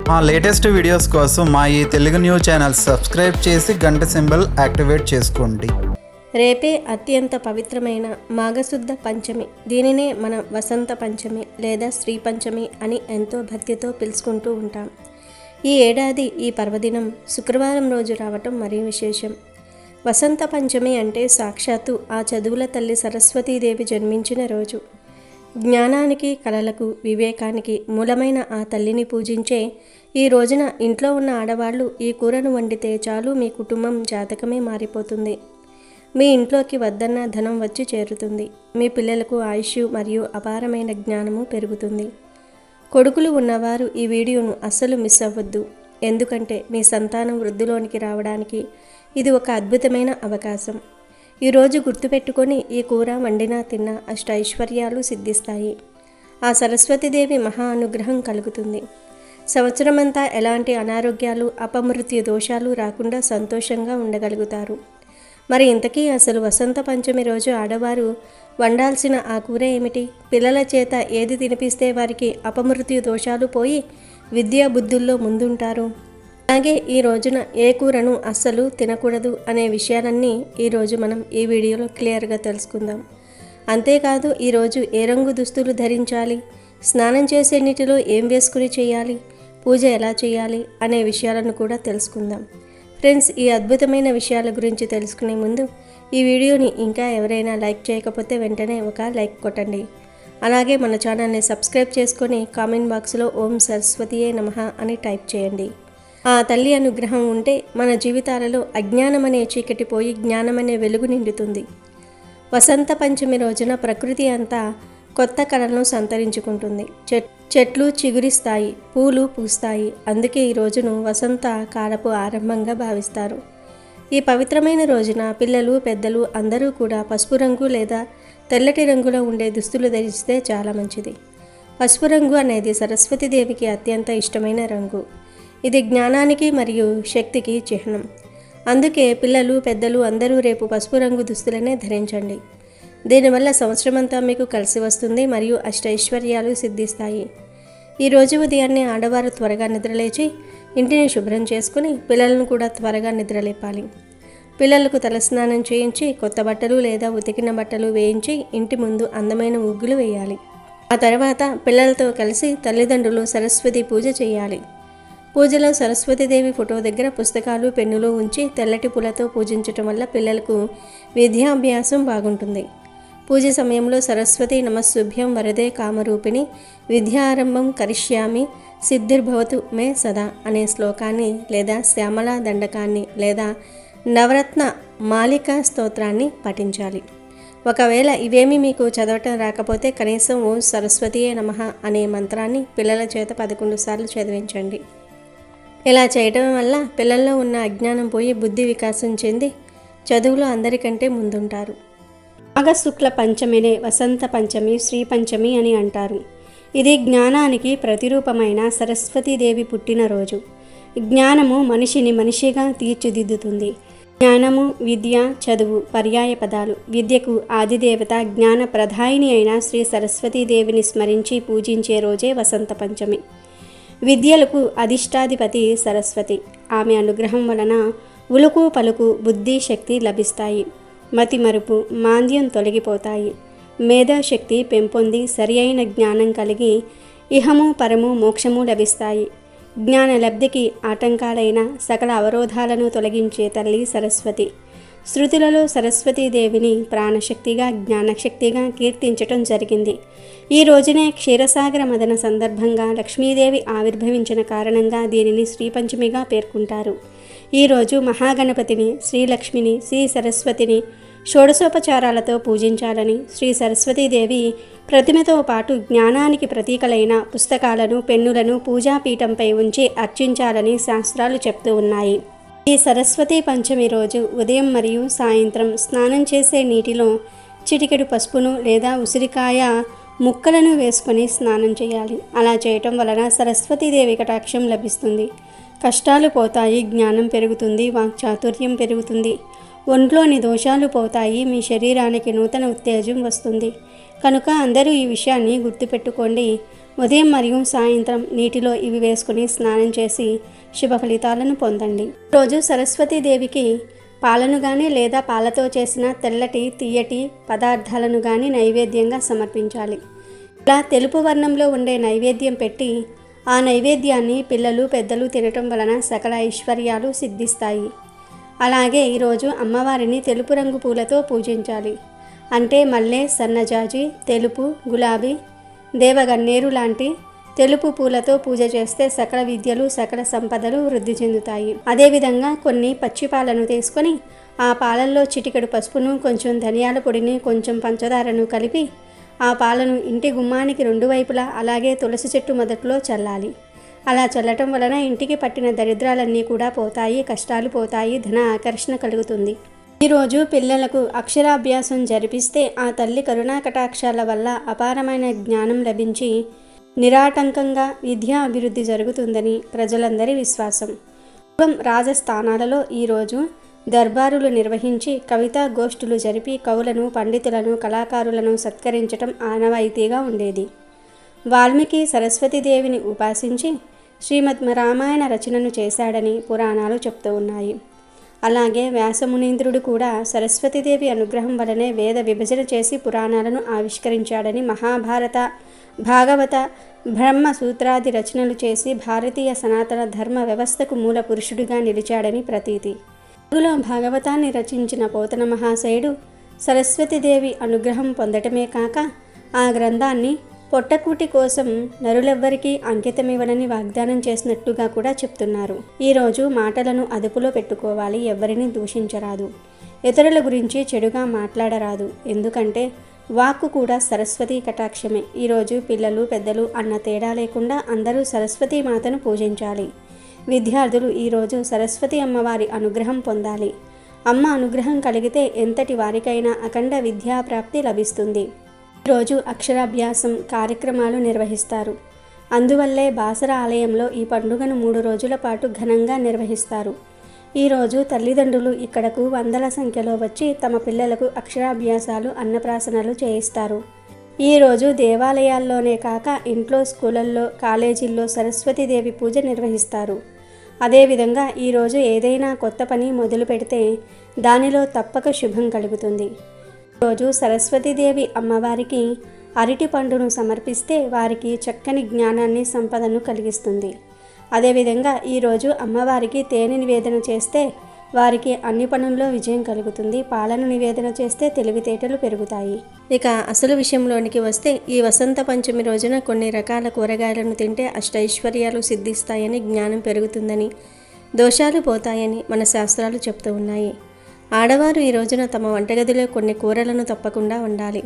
మా latest videos కోసం మా ఈ తెలుగు న్యూస్ ఛానల్ సబ్స్క్రైబ్ చేసి గంట సింబల్ యాక్టివేట్ చేసుకోండి. రేపే అత్యంత పవిత్రమైన మాఘశుద్ధ పంచమి. దీనినే మనం వసంత పంచమి లేదా శ్రీ పంచమి అని ఎంతో భక్తితో పిలుచుకుంటూ ఉంటాం. ఈ ఏడాది ఈ పర్వదినం శుక్రవారం రోజు రావటం మరీ విశేషం. వసంత పంచమి అంటే సాక్షాత్తు ఆ చదువుల తల్లి సరస్వతీదేవి జన్మించిన రోజు. జ్ఞానానికి, కళలకు, వివేకానికి మూలమైన ఆ తల్లిని పూజించే ఈ రోజున ఇంట్లో ఉన్న ఆడవాళ్ళు ఈ కూరను వండితే చాలు మీ కుటుంబం జాతకమే మారిపోతుంది. మీ ఇంట్లోకి వద్దన్న ధనం వచ్చి చేరుతుంది. మీ పిల్లలకు ఆయుష్ మరియు అపారమైన జ్ఞానము పెరుగుతుంది. కొడుకులు ఉన్నవారు ఈ వీడియోను అస్సలు మిస్ అవ్వద్దు. ఎందుకంటే మీ సంతానం వృద్ధిలోనికి రావడానికి ఇది ఒక అద్భుతమైన అవకాశం. ఈరోజు గుర్తుపెట్టుకొని ఈ కూర వండినా తిన్నా అష్టైశ్వర్యాలు సిద్ధిస్తాయి. ఆ సరస్వతీదేవి మహా అనుగ్రహం కలుగుతుంది. సంవత్సరమంతా ఎలాంటి అనారోగ్యాలు, అపమృత్యు దోషాలు రాకుండా సంతోషంగా ఉండగలుగుతారు. మరి ఇంతకీ అసలు వసంత పంచమి రోజు ఆడవారు వండాల్సిన ఆ కూర ఏమిటి? పిల్లల చేత ఏది తినిపిస్తే వారికి అపమృత్యు దోషాలు పోయి విద్యా బుద్ధుల్లో ముందుంటారు? అలాగే ఈ రోజున ఏ కూరను అస్సలు తినకూడదు అనే విషయాలన్నీ ఈరోజు మనం ఈ వీడియోలో క్లియర్గా తెలుసుకుందాం. అంతేకాదు ఈరోజు ఏ రంగు దుస్తులు ధరించాలి, స్నానం చేసే నీటిలో ఏం వేసుకుని చేయాలి, పూజ ఎలా చేయాలి అనే విషయాలను కూడా తెలుసుకుందాం. ఫ్రెండ్స్, ఈ అద్భుతమైన విషయాల గురించి తెలుసుకునే ముందు ఈ వీడియోని ఇంకా ఎవరైనా లైక్ చేయకపోతే వెంటనే ఒక లైక్ కొట్టండి. అలాగే మన ఛానల్ని సబ్స్క్రైబ్ చేసుకొని కామెంట్ బాక్స్లో ఓం సరస్వతియే నమః అని టైప్ చేయండి. ఆ తల్లి అనుగ్రహం ఉంటే మన జీవితాలలో అజ్ఞానమనే చీకటి పోయి జ్ఞానమనే వెలుగు నిండుతుంది. వసంత పంచమి రోజున ప్రకృతి అంతా కొత్త కళలను సంతరించుకుంటుంది. చెట్లు చిగురిస్తాయి, పూలు పూస్తాయి. అందుకే ఈ రోజును వసంత కాలపు ఆరంభంగా భావిస్తారు. ఈ పవిత్రమైన రోజున పిల్లలు, పెద్దలు అందరూ కూడా పసుపు రంగు లేదా తెల్లటి రంగులో ఉండే దుస్తులు ధరిస్తే చాలా మంచిది. పసుపు రంగు అనేది సరస్వతీదేవికి అత్యంత ఇష్టమైన రంగు. ఇది జ్ఞానానికి మరియు శక్తికి చిహ్నం. అందుకే పిల్లలు, పెద్దలు అందరూ రేపు పసుపు రంగు దుస్తులనే ధరించండి. దీనివల్ల సంవత్సరమంతా మీకు కలిసి వస్తుంది మరియు అష్టైశ్వర్యాలు సిద్ధిస్తాయి. ఈరోజు ఉదయాన్నే ఆడవారు త్వరగా నిద్రలేచి ఇంటిని శుభ్రం చేసుకుని పిల్లలను కూడా త్వరగా నిద్రలేపాలి. పిల్లలకు తలస్నానం చేయించి కొత్త బట్టలు లేదా ఉతికిన బట్టలు వేయించి ఇంటి ముందు అందమైన ముగ్గులు వేయాలి. ఆ తర్వాత పిల్లలతో కలిసి తల్లిదండ్రులు సరస్వతి పూజ చేయాలి. పూజలో సరస్వతీదేవి ఫోటో దగ్గర పుస్తకాలు, పెన్నులు ఉంచి తెల్లటి పూలతో పూజించటం వల్ల పిల్లలకు విద్యాభ్యాసం బాగుంటుంది. పూజ సమయంలో సరస్వతి నమస్సుభ్యం వరదే కామరూపిణి విద్యారంభం కరిష్యామి సిద్ధిర్భవతు మే సదా అనే శ్లోకాన్ని లేదా శ్యామలా దండకాన్ని లేదా నవరత్న మాలికా స్తోత్రాన్ని పఠించాలి. ఒకవేళ ఇవేమీ మీకు చదవటం రాకపోతే కనీసం ఓం సరస్వతియే నమః అనే మంత్రాన్ని పిల్లల చేత 11 సార్లు చదివించండి. ఇలా చేయడం వల్ల పిల్లల్లో ఉన్న అజ్ఞానం పోయి బుద్ధి వికాసం చెంది చదువులో అందరికంటే ముందుంటారు. మాఘశుక్ల పంచమినే వసంత పంచమి, శ్రీ పంచమి అని అంటారు. ఇది జ్ఞానానికి ప్రతిరూపమైన సరస్వతీదేవి పుట్టినరోజు. జ్ఞానము మనిషిని మనిషిగా తీర్చిదిద్దుతుంది. జ్ఞానము, విద్య, చదువు పర్యాయ పదాలు. విద్యకు ఆదిదేవత, జ్ఞాన ప్రదాయిని అయిన శ్రీ సరస్వతీదేవిని స్మరించి పూజించే రోజే వసంత పంచమి. విద్యలకు అధిష్టాధిపతి సరస్వతి. ఆమె అనుగ్రహం వలన ఉలుకు పలుకు, బుద్ధి, శక్తి లభిస్తాయి. మతి మరుపు, మాంద్యం తొలగిపోతాయి. మేధాశక్తి పెంపొంది సరి అయిన జ్ఞానం కలిగి ఇహము పరము మోక్షము లభిస్తాయి. జ్ఞాన లబ్ధికి ఆటంకాలైన సకల అవరోధాలను తొలగించే తల్లి సరస్వతి. శృతులలో సరస్వతీదేవిని ప్రాణశక్తిగా, జ్ఞానశక్తిగా కీర్తించటం జరిగింది. ఈ రోజునే క్షీరసాగర మదన సందర్భంగా లక్ష్మీదేవి ఆవిర్భవించిన కారణంగా దీనిని శ్రీపంచమిగా పేర్కొంటారు. ఈరోజు మహాగణపతిని, శ్రీలక్ష్మిని, శ్రీ సరస్వతిని షోడశోపచారాలతో పూజించాలని, శ్రీ సరస్వతీదేవి ప్రతిమతో పాటు జ్ఞానానికి ప్రతీకలైన పుస్తకాలను, పెన్నులను పూజాపీఠంపై ఉంచి అర్చించాలని శాస్త్రాలు చెప్తూ ఉన్నాయి. ఈ సరస్వతీ పంచమి రోజు ఉదయం మరియు సాయంత్రం స్నానం చేసే నీటిలో చిటికెడు పసుపును లేదా ఉసిరికాయ ముక్కలను వేసుకొని స్నానం చేయాలి. అలా చేయటం వలన సరస్వతీదేవి కటాక్షం లభిస్తుంది. కష్టాలు పోతాయి, జ్ఞానం పెరుగుతుంది, వాక్చాతుర్యం పెరుగుతుంది. ఒంట్లోని దోషాలు పోతాయి, మీ శరీరానికి నూతన ఉత్తేజం వస్తుంది. కనుక అందరూ ఈ విషయాన్ని గుర్తుపెట్టుకోండి. ఉదయం మరియు సాయంత్రం నీటిలో ఇవి వేసుకుని స్నానం చేసి శుభ ఫలితాలను పొందండి. రోజు సరస్వతీదేవికి పాలను కానీ లేదా పాలతో చేసిన తెల్లటి తీయటి పదార్థాలను కానీ నైవేద్యంగా సమర్పించాలి. ఇలా తెలుపు వర్ణంలో ఉండే నైవేద్యం పెట్టి ఆ నైవేద్యాన్ని పిల్లలు పెద్దలు తినటం వలన సకల ఐశ్వర్యాలు సిద్ధిస్తాయి. అలాగే ఈరోజు అమ్మవారిని తెలుపు రంగు పూలతో పూజించాలి. అంటే మల్లె, సన్నజాజి, తెలుపు, గులాబీ, దేవగన్నేరు లాంటి తెలుపు పూలతో పూజ చేస్తే సకల విద్యలు సకల సంపదలు వృద్ధి చెందుతాయి. అదేవిధంగా కొన్ని పచ్చి పాలను తీసుకొని ఆ పాలల్లో చిటికెడు పసుపును, కొంచెం ధనియాల పొడిని, కొంచెం పంచదారను కలిపి ఆ పాలను ఇంటి గుమ్మానికి రెండు వైపులా అలాగే తులసి చెట్టు మొదట్లో చల్లాలి. అలా చల్లటం వలన ఇంటికి పట్టిన దరిద్రాలన్నీ కూడా పోతాయి, కష్టాలు పోతాయి, ధన ఆకర్షణ కలుగుతుంది. ఈరోజు పిల్లలకు అక్షరాభ్యాసం జరిపిస్తే ఆ తల్లి కరుణా కటాక్షాల వల్ల అపారమైన జ్ఞానం లభించి నిరాటంకంగా విద్యా అభివృద్ధి జరుగుతుందని ప్రజలందరి విశ్వాసం. పూర్వం రాజస్థానాలలో ఈరోజు దర్బారులు నిర్వహించి కవితా గోష్ఠులు జరిపి కవులను, పండితులను, కళాకారులను సత్కరించటం ఆనవాయితీగా ఉండేది. వాల్మీకి సరస్వతీదేవిని ఉపాసించి శ్రీమద్ రామాయణ రచనను చేశాడని పురాణాలు చెప్తూ ఉన్నాయి. అలాగే వ్యాసమునీంద్రుడు కూడా సరస్వతీదేవి అనుగ్రహం వలనే వేద విభజన చేసి పురాణాలను ఆవిష్కరించాడని, మహాభారత, భాగవత, బ్రహ్మ సూత్రాది రచనలు చేసి భారతీయ సనాతన ధర్మ వ్యవస్థకు మూల పురుషుడిగా నిలిచాడని ప్రతీతి. తెలుగులో భాగవతాన్ని రచించిన పోతన మహాశయుడు సరస్వతీదేవి అనుగ్రహం పొందటమే కాక ఆ గ్రంథాన్ని పొట్టకూటి కోసం నరులెవ్వరికీ అంకితమివ్వనని వాగ్దానం చేసినట్టుగా కూడా చెప్తున్నారు. ఈరోజు మాటలను అదుపులో పెట్టుకోవాలి. ఎవ్వరిని దూషించరాదు, ఇతరుల గురించి చెడుగా మాట్లాడరాదు. ఎందుకంటే వాక్కు కూడా సరస్వతీ కటాక్షమే. ఈరోజు పిల్లలు పెద్దలు అన్న తేడా లేకుండా అందరూ సరస్వతీ మాతను పూజించాలి. విద్యార్థులు ఈరోజు సరస్వతి అమ్మవారి అనుగ్రహం పొందాలి. అమ్మ అనుగ్రహం కలిగితే ఎంతటి వారికైనా అఖండ విద్యాప్రాప్తి లభిస్తుంది. ఈరోజు అక్షరాభ్యాసం కార్యక్రమాలు నిర్వహిస్తారు. అందువల్లే బాసర ఆలయంలో ఈ పండుగను 3 రోజుల పాటు ఘనంగా నిర్వహిస్తారు. ఈరోజు తల్లిదండ్రులు ఇక్కడకు వందల సంఖ్యలో వచ్చి తమ పిల్లలకు అక్షరాభ్యాసాలు, అన్నప్రాసనలు చేయిస్తారు. ఈరోజు దేవాలయాల్లోనే కాక ఇంట్లో, స్కూళ్ళల్లో, కాలేజీల్లో సరస్వతీదేవి పూజ నిర్వహిస్తారు. అదేవిధంగా ఈరోజు ఏదైనా కొత్త పని మొదలు పెడితే దానిలో తప్పక శుభం కలుగుతుంది. రోజు సరస్వతీదేవి అమ్మవారికి అరటి పండును సమర్పిస్తే వారికి చక్కని జ్ఞానాన్ని, సంపదను కలిగిస్తుంది. అదేవిధంగా ఈరోజు అమ్మవారికి తేనె నివేదన చేస్తే వారికి అన్ని పనుల్లో విజయం కలుగుతుంది. పాలను నివేదన చేస్తే తెలివితేటలు పెరుగుతాయి. ఇక అసలు విషయంలోనికి వస్తే ఈ వసంత పంచమి రోజున కొన్ని రకాల కూరగాయలను తింటే అష్టైశ్వర్యాలు సిద్ధిస్తాయని, జ్ఞానం పెరుగుతుందని, దోషాలు పోతాయని మన శాస్త్రాలు చెప్తూ ఉన్నాయి. ఆడవారు ఈ రోజున తమ వంటగదిలో కొన్ని కూరలను తప్పకుండా వండాలి.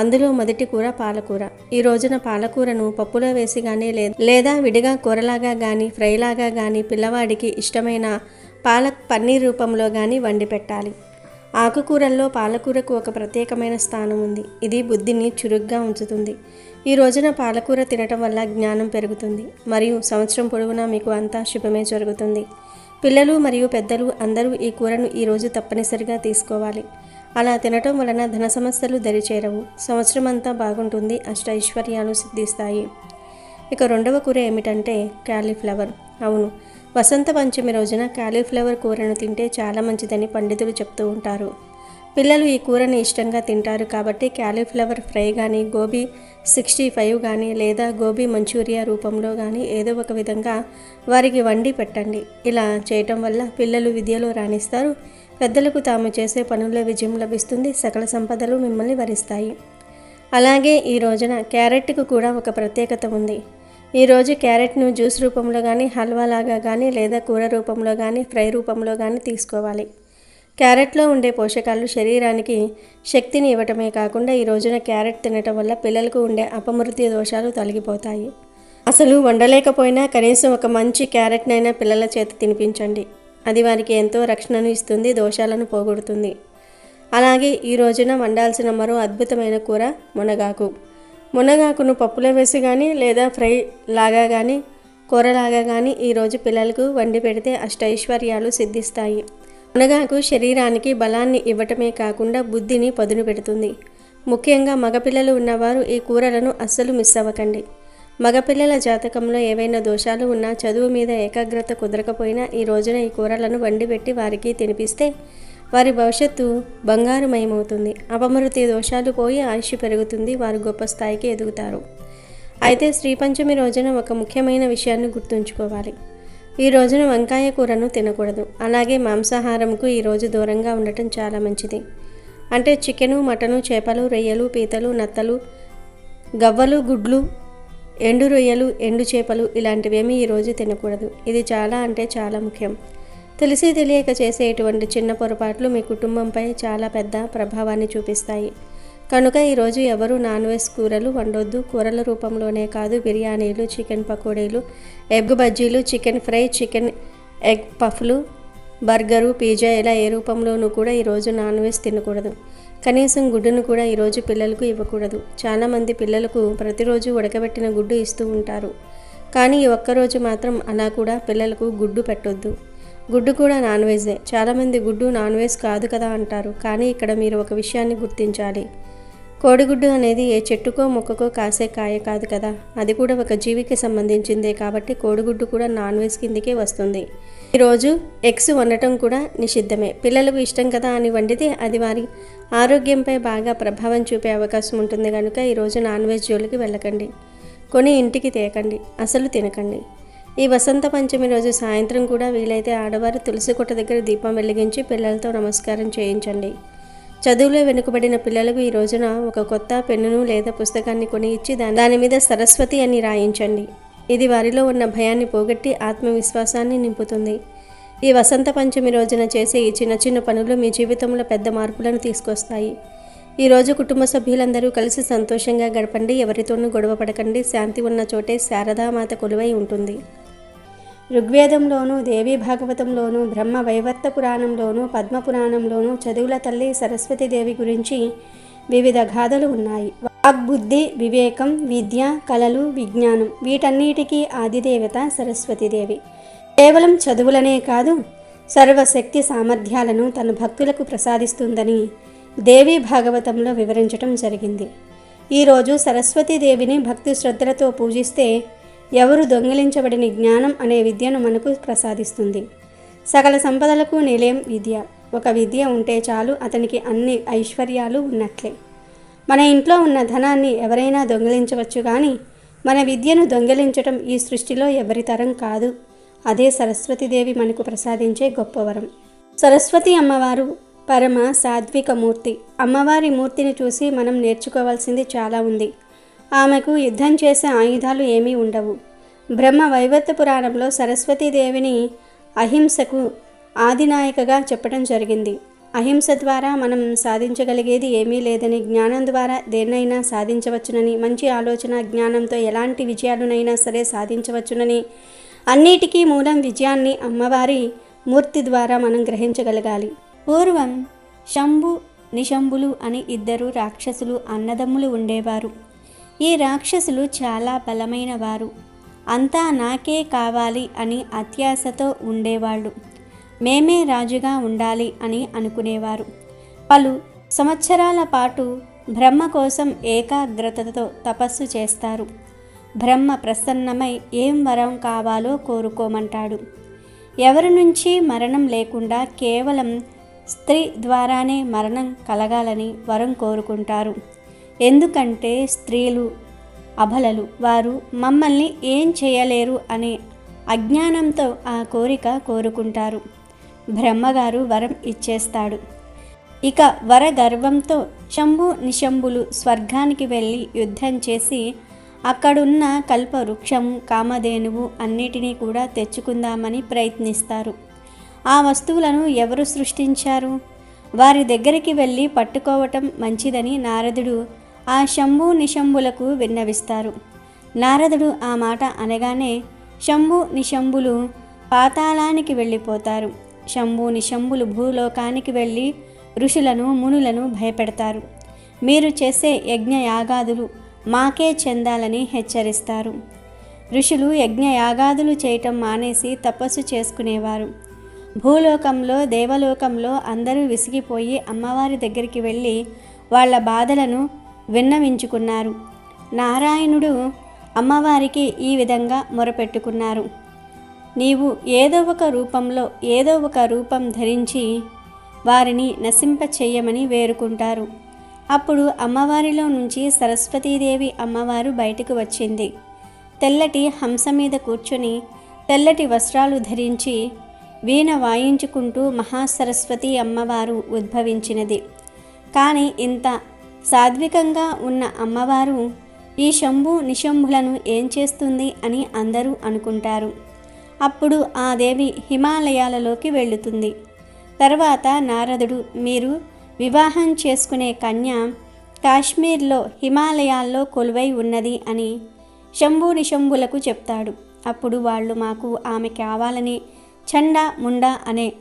అందులో మొదటి కూర పాలకూర. ఈ రోజున పాలకూరను పప్పులో వేసి కానీ లేదా విడిగా కూరలాగా కానీ, ఫ్రైలాగా కానీ, పిల్లవాడికి ఇష్టమైన పాలక్ పన్నీర్ రూపంలో కానీ వండి పెట్టాలి. ఆకుకూరల్లో పాలకూరకు ఒక ప్రత్యేకమైన స్థానం ఉంది. ఇది బుద్ధిని చురుగ్గా ఉంచుతుంది. ఈ రోజున పాలకూర తినటం వల్ల జ్ఞానం పెరుగుతుంది మరియు సంవత్సరం పొడవునా మీకు అంతా శుభమే జరుగుతుంది. పిల్లలు మరియు పెద్దలు అందరూ ఈ కూరను ఈరోజు తప్పనిసరిగా తీసుకోవాలి. అలా తినటం వలన ధన సమస్యలు దరిచేరవు. సంవత్సరం అంతా బాగుంటుంది. అష్టైశ్వర్యాలు సిద్ధిస్తాయి. ఇక రెండవ కూర ఏమిటంటే క్యాలీఫ్లవర్. అవును, వసంత పంచమి రోజున క్యాలీఫ్లవర్ కూరను తింటే చాలా మంచిదని పండితులు చెప్తూ ఉంటారు. పిల్లలు ఈ కూరని ఇష్టంగా తింటారు కాబట్టి క్యాలీఫ్లవర్ ఫ్రై కానీ, గోబీ 65 కానీ, లేదా గోబీ మంచూరియా రూపంలో కానీ ఏదో ఒక విధంగా వారికి వండి పెట్టండి. ఇలా చేయటం వల్ల పిల్లలు విద్యలో రాణిస్తారు. పెద్దలకు తాము చేసే పనుల్లో విజయం లభిస్తుంది. సకల సంపదలు మిమ్మల్ని వరిస్తాయి. అలాగే ఈ రోజున క్యారెట్కు కూడా ఒక ప్రత్యేకత ఉంది. ఈరోజు క్యారెట్ను జ్యూస్ రూపంలో కానీ, హల్వాలాగా కానీ, లేదా కూర రూపంలో కానీ, ఫ్రై రూపంలో కానీ తీసుకోవాలి. క్యారెట్లో ఉండే పోషకాలు శరీరానికి శక్తిని ఇవ్వటమే కాకుండా ఈ రోజున క్యారెట్ తినటం వల్ల పిల్లలకు ఉండే అపమృత్యు దోషాలు తొలగిపోతాయి. అసలు వండలేకపోయినా కనీసం ఒక మంచి క్యారెట్నైనా పిల్లల చేత తినిపించండి. అది వారికి ఎంతో రక్షణను ఇస్తుంది, దోషాలను పోగొడుతుంది. అలాగే ఈ రోజున వండాల్సిన మరో అద్భుతమైన కూర మునగాకు. మునగాకును పప్పులో వేసి కానీ, లేదా ఫ్రై లాగా కానీ, కూరలాగా కానీ ఈరోజు పిల్లలకు వండి పెడితే అష్టైశ్వర్యాలు సిద్ధిస్తాయి. మునగాకు శరీరానికి బలాన్ని ఇవ్వటమే కాకుండా బుద్ధిని పదును పెడుతుంది. ముఖ్యంగా మగపిల్లలు ఉన్నవారు ఈ కూరలను అస్సలు మిస్ అవ్వకండి. మగపిల్లల జాతకంలో ఏవైనా దోషాలు ఉన్నా, చదువు మీద ఏకాగ్రత కుదరకపోయినా ఈ రోజున ఈ కూరలను వండిపెట్టి వారికి తినిపిస్తే వారి భవిష్యత్తు బంగారుమయమవుతుంది. అపమృతి దోషాలు పోయి ఆయుష్ పెరుగుతుంది. వారు గొప్ప స్థాయికి ఎదుగుతారు. అయితే శ్రీ పంచమి రోజున ఒక ముఖ్యమైన విషయాన్ని గుర్తుంచుకోవాలి. ఈ రోజున వంకాయ కూరను తినకూడదు. అలాగే మాంసాహారంకు ఈరోజు దూరంగా ఉండటం చాలా మంచిది. అంటే చికెను, మటను, చేపలు, రొయ్యలు, పీతలు, నత్తలు, గవ్వలు, గుడ్లు, ఎండు రొయ్యలు, ఎండు చేపలు ఇలాంటివేమీ ఈరోజు తినకూడదు. ఇది చాలా ముఖ్యం. తెలిసి తెలియక చేసే ఇటువంటి చిన్న పొరపాట్లు మీ కుటుంబంపై చాలా పెద్ద ప్రభావాన్ని చూపిస్తాయి. కనుక ఈరోజు ఎవరు నాన్ వెజ్ కూరలు వండొద్దు. కూరల రూపంలోనే కాదు, బిర్యానీలు, చికెన్ పకోడీలు, ఎగ్ బజ్జీలు, చికెన్ ఫ్రై, చికెన్ ఎగ్ పఫ్లు, బర్గరు, పిజ్జా ఇలా ఏ రూపంలోనూ కూడా ఈరోజు నాన్ వెజ్ తినకూడదు. కనీసం గుడ్డును కూడా ఈరోజు పిల్లలకు ఇవ్వకూడదు. చాలామంది పిల్లలకు ప్రతిరోజు ఉడకబెట్టిన గుడ్డు ఇస్తూ ఉంటారు. కానీ ఈ ఒక్కరోజు మాత్రం అలా కూడా పిల్లలకు గుడ్డు పెట్టొద్దు. గుడ్డు కూడా నాన్ వెజ్జే. చాలామంది గుడ్డు నాన్ వెజ్ కాదు కదా అంటారు. కానీ ఇక్కడ మీరు ఒక విషయాన్ని గుర్తించాలి. కోడిగుడ్డు అనేది ఏ చెట్టుకో మొక్కకో కాసే కాయ కాదు కదా. అది కూడా ఒక జీవికి సంబంధించిందే. కాబట్టి కోడిగుడ్డు కూడా నాన్ వెజ్ కిందికే వస్తుంది. ఈరోజు ఎగ్స్ వండటం కూడా నిషిద్ధమే. పిల్లలకు ఇష్టం కదా అని వండితే అది వారి ఆరోగ్యంపై బాగా ప్రభావం చూపే అవకాశం ఉంటుంది. కనుక ఈరోజు నాన్ వెజ్ జోలికి వెళ్ళకండి. కొని ఇంటికి తేకండి. అసలు తినకండి. ఈ వసంత పంచమి రోజు సాయంత్రం కూడా వీలైతే ఆడవారు తులసి కోట దగ్గర దీపం వెలిగించి పిల్లలతో నమస్కారం చేయించండి. చదువులో వెనుకబడిన పిల్లలకు ఈ రోజున ఒక కొత్త పెన్నును లేదా పుస్తకాన్ని కొని ఇచ్చి దాని మీద సరస్వతి అని రాయించండి. ఇది వారిలో ఉన్న భయాన్ని పోగొట్టి ఆత్మవిశ్వాసాన్ని నింపుతుంది. ఈ వసంత పంచమి రోజున చేసే ఈ చిన్న చిన్న పనులు మీ జీవితంలో పెద్ద మార్పులను తీసుకొస్తాయి. ఈరోజు కుటుంబ సభ్యులందరూ కలిసి సంతోషంగా గడపండి. ఎవరితోనూ గొడవ పడకండి. శాంతి ఉన్న చోటే శారదామాత కొలువై ఉంటుంది. ఋగ్వేదంలోనూ, దేవీ భాగవతంలోనూ, బ్రహ్మ వైవర్త పురాణంలోనూ, పద్మపురాణంలోనూ చదువుల తల్లి సరస్వతీదేవి గురించి వివిధ గాథలు ఉన్నాయి. వాగ్బుద్ధి, వివేకం, విద్య, కళలు, విజ్ఞానం వీటన్నిటికీ ఆదిదేవత సరస్వతీదేవి. కేవలం చదువులనే కాదు, సర్వశక్తి సామర్థ్యాలను తన భక్తులకు ప్రసాదిస్తుందని దేవీ భాగవతంలో వివరించటం జరిగింది. ఈరోజు సరస్వతీదేవిని భక్తి శ్రద్ధలతో పూజిస్తే ఎవరు దొంగిలించబడిన జ్ఞానం అనే విద్యను మనకు ప్రసాదిస్తుంది. సకల సంపదలకు నిలయం విద్య. ఒక విద్య ఉంటే చాలు, అతనికి అన్ని ఐశ్వర్యాలు ఉన్నట్లే. మన ఇంట్లో ఉన్న ధనాన్ని ఎవరైనా దొంగిలించవచ్చు, కానీ మన విద్యను దొంగిలించటం ఈ సృష్టిలో ఎవరి తరం కాదు. అదే సరస్వతీదేవి మనకు ప్రసాదించే గొప్పవరం. సరస్వతి అమ్మవారు పరమ సాత్విక మూర్తి. అమ్మవారి మూర్తిని చూసి మనం నేర్చుకోవాల్సింది చాలా ఉంది. ఆమెకు యుద్ధం చేసే ఆయుధాలు ఏమీ ఉండవు. బ్రహ్మ వైవర్త పురాణంలో సరస్వతీదేవిని అహింసకు ఆదినాయకగా చెప్పడం జరిగింది. అహింస ద్వారా మనం సాధించగలిగేది ఏమీ లేదని, జ్ఞానం ద్వారా దేన్నైనా సాధించవచ్చునని, మంచి ఆలోచన జ్ఞానంతో ఎలాంటి విజయాలునైనా సరే సాధించవచ్చునని, అన్నిటికీ మూలం విజయాన్ని అమ్మవారి మూర్తి ద్వారా మనం గ్రహించగలగాలి. పూర్వం శంభు, నిశంభులు అని ఇద్దరు రాక్షసులు అన్నదమ్ములు ఉండేవారు. ఈ రాక్షసులు చాలా బలమైన వారు. అంతా నాకే కావాలి అని అత్యాశతో ఉండేవాళ్ళు. మేమే రాజుగా ఉండాలి అని అనుకునేవారు. పలు సంవత్సరాల పాటు బ్రహ్మ కోసం ఏకాగ్రతతో తపస్సు చేస్తారు. బ్రహ్మ ప్రసన్నమై ఏం వరం కావాలో కోరుకోమంటాడు. ఎవరి నుంచి మరణం లేకుండా కేవలం స్త్రీ ద్వారానే మరణం కలగాలని వరం కోరుకుంటారు. ఎందుకంటే స్త్రీలు అబలలు, వారు మమ్మల్ని ఏం చేయలేరు అనే అజ్ఞానంతో ఆ కోరిక కోరుకుంటారు. బ్రహ్మగారు వరం ఇచ్చేస్తాడు. ఇక వరగర్వంతో శంభు, నిశంభులు స్వర్గానికి వెళ్ళి యుద్ధం చేసి అక్కడున్న కల్పవృక్షము, కామధేనువు అన్నిటినీ కూడా తెచ్చుకుందామని ప్రయత్నిస్తారు. ఆ వస్తువులను ఎవరు సృష్టించారు? వారి దగ్గరికి వెళ్ళి పట్టుకోవటం మంచిదని నారదుడు ఆ శంభు, నిశంభులకు విన్నవిస్తారు. నారదుడు ఆ మాట అనగానే శంభు, నిశంభులు పాతాళానికి వెళ్ళిపోతారు. శంభు, నిశంభులు భూలోకానికి వెళ్ళి ఋషులను, మునులను భయపెడతారు. మీరు చేసే యజ్ఞయాగాదులు మాకే చెందాలని హెచ్చరిస్తారు. ఋషులు యజ్ఞయాగాదులు చేయటం మానేసి తపస్సు చేసుకునేవారు. భూలోకంలో, దేవలోకంలో అందరూ విసిగిపోయి అమ్మవారి దగ్గరికి వెళ్ళి వాళ్ళ బాధలను విన్నవించుకున్నారు. నారాయణుడు అమ్మవారికి ఈ విధంగా మొరపెట్టుకున్నారు. నీవు ఏదో ఒక రూపం ధరించి వారిని నశింప చెయ్యమని వేరుకుంటారు. అప్పుడు అమ్మవారిలో నుంచి సరస్వతీదేవి అమ్మవారు బయటకు వచ్చింది. తెల్లటి హంస మీద కూర్చొని తెల్లటి వస్త్రాలు ధరించి వీణ వాయించుకుంటూ మహాసరస్వతి అమ్మవారు ఉద్భవించినది. కానీ ఇంత సాత్వికంగా ఉన్న అమ్మవారు ఈ శంభు నిశంభులను ఏం చేస్తుంది అని అందరూ అనుకుంటారు. అప్పుడు ఆ దేవి హిమాలయాలలోకి వెళుతుంది. తర్వాత నారదుడు, మీరు వివాహం చేసుకునే కన్య కాశ్మీర్లో హిమాలయాల్లో కొలువై ఉన్నది అని శంభు నిశంభులకు చెప్తాడు. అప్పుడు వాళ్ళు మాకు ఆమె కావాలని చండా ముండా అనే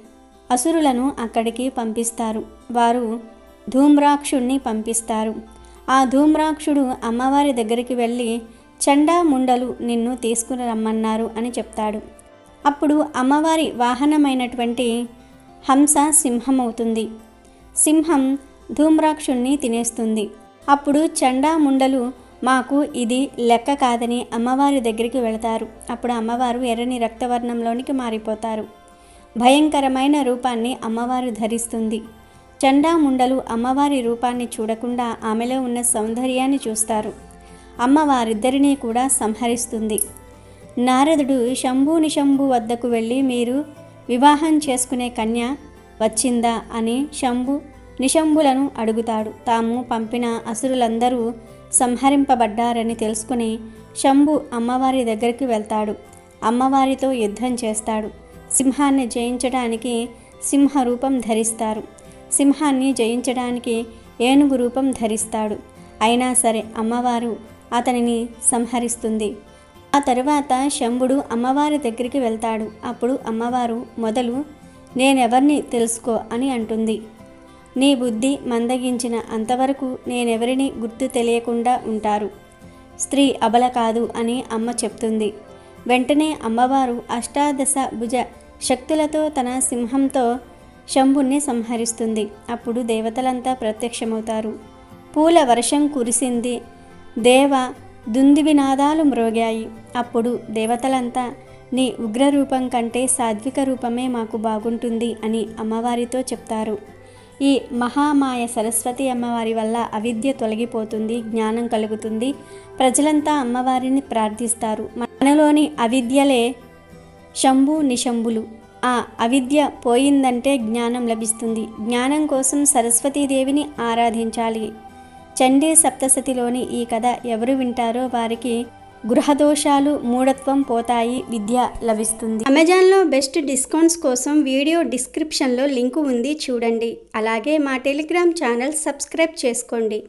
అసురులను అక్కడికి పంపిస్తారు. వారు ధూమ్రాక్షుణ్ణి పంపిస్తారు. ఆ ధూమ్రాక్షుడు అమ్మవారి దగ్గరికి వెళ్ళి చండా ముండలు నిన్ను తీసుకుని రమ్మన్నారు అని చెప్తాడు. అప్పుడు అమ్మవారి వాహనమైనటువంటి హంస సింహమవుతుంది. సింహం ధూమ్రాక్షుణ్ణి తినేస్తుంది. అప్పుడు చండా ముండలు మాకు ఇది లెక్క కాదని అమ్మవారి దగ్గరికి వెళతారు. అప్పుడు అమ్మవారు ఎర్రని రక్తవర్ణంలోనికి మారిపోతారు. భయంకరమైన రూపాన్ని అమ్మవారు ధరిస్తుంది. చండాముండలు అమ్మవారి రూపాన్ని చూడకుండా ఆమెలో ఉన్న సౌందర్యాన్ని చూస్తారు. అమ్మవారిద్దరినీ కూడా సంహరిస్తుంది. నారదుడు శంభు నిశంభు వద్దకు వెళ్ళి, మీరు వివాహం చేసుకునే కన్య వచ్చిందా అని శంభు నిశంభులను అడుగుతాడు. తాము పంపిన అసురులందరూ సంహరింపబడ్డారని తెలుసుకుని శంభు అమ్మవారి దగ్గరికి వెళ్తాడు. అమ్మవారితో యుద్ధం చేస్తాడు. సింహాన్ని జయించడానికి సింహ రూపం ధరిస్తారు. సింహాన్ని జయించడానికి ఏనుగు రూపం ధరిస్తాడు. అయినా సరే అమ్మవారు అతనిని సంహరిస్తుంది. ఆ తరువాత శంభుడు అమ్మవారి దగ్గరికి వెళ్తాడు. అప్పుడు అమ్మవారు మొదలు నేనెవర్ని తెలుసుకో అని అంటుంది. నీ బుద్ధి మందగించిన అంతవరకు నేనెవరిని గుర్తు తెలియకుండా ఉంటారు. స్త్రీ అబల కాదు అని అమ్మ చెప్తుంది. వెంటనే అమ్మవారు అష్టాదశ భుజ శక్తులతో తన సింహంతో శంభుణ్ణి సంహరిస్తుంది. అప్పుడు దేవతలంతా ప్రత్యక్షమవుతారు. పూల వర్షం కురిసింది. దేవ దుందువినాదాలు మ్రోగాయి. అప్పుడు దేవతలంతా నీ ఉగ్రరూపం కంటే సాత్విక రూపమే మాకు బాగుంటుంది అని అమ్మవారితో చెప్తారు. ఈ మహామాయ సరస్వతి అమ్మవారి వల్ల అవిద్య తొలగిపోతుంది, జ్ఞానం కలుగుతుంది. ప్రజలంతా అమ్మవారిని ప్రార్థిస్తారు. మనలోని అవిద్యలే శంభు నిశంభులు. ఆ అవిద్య పోయిందంటే జ్ఞానం లభిస్తుంది. జ్ఞానం కోసం సరస్వతీదేవిని ఆరాధించాలి. చండీ సప్తశతిలోని ఈ కథ ఎవరు వింటారో వారికి గృహదోషాలు, మూఢత్వం పోతాయి, విద్య లభిస్తుంది. అమెజాన్లో బెస్ట్ డిస్కౌంట్స్ కోసం వీడియో డిస్క్రిప్షన్లో లింకు ఉంది, చూడండి. అలాగే మా టెలిగ్రామ్ ఛానల్ సబ్స్క్రైబ్ చేసుకోండి.